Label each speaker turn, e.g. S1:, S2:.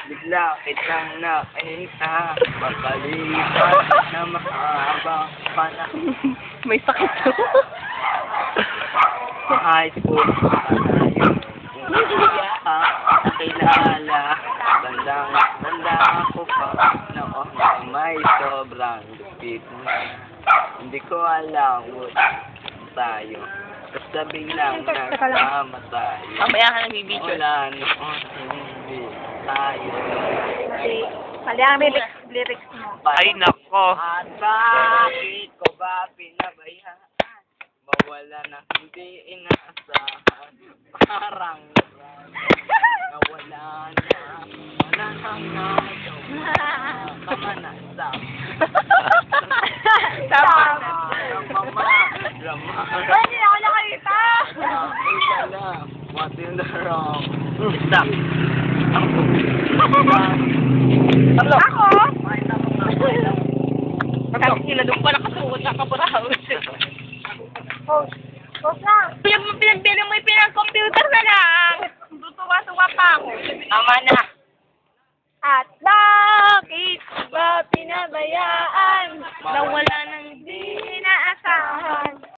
S1: Bigla kitang nakita, pagkalipas na mahabang panahon.
S2: May sakit to.
S1: High school, hindi ka nakilala. Bandang ako pa noon na may sobrang lupit mo. Hindi ko alam tayo. Basta biglang nagsama tayo.
S2: Mamaya ka nagbibideo.
S1: Wala noon, hindi tayo.
S3: Mali ang lyrics mo.
S4: Ay, nako.
S1: At bakit ko ba pinabayaan? Mawala na hindi inaasahan. Parang nawala na. Wala nang kamanasap.
S3: Tama.
S1: Drama.
S3: Hindi ako nakita.
S1: What in the wrong?
S4: Stop.
S3: Ako?
S2: Sila doon pa nakasuot sa kapurahaw.
S3: Post lang.
S2: Pinagbilang mo yung pinag-computer na lang. Tutuwa-tuwa pa ako. Tama na.
S3: At bakit ba pinabayaan?
S2: Nawala na